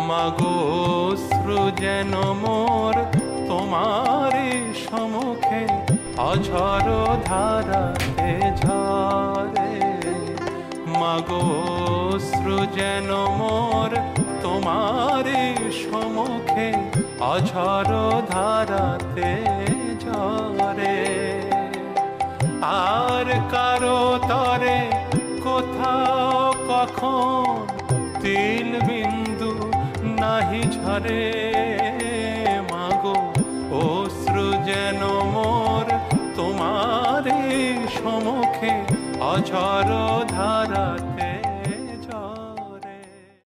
মাগো অশ্রু যেন মোর তোমারি সম্মুখে অঝর ধারাতে ঝরে। মাগো অশ্রু যেন মোর তোমারি সম্মুখে অঝর ধারাতে ঝরে। আর কারো তরে কোথাও কখন তিল বিন্দু নাহি ঝরে। মাগো অশ্রু যেন মোর তোমারি সম্মুখে অঝর ধারা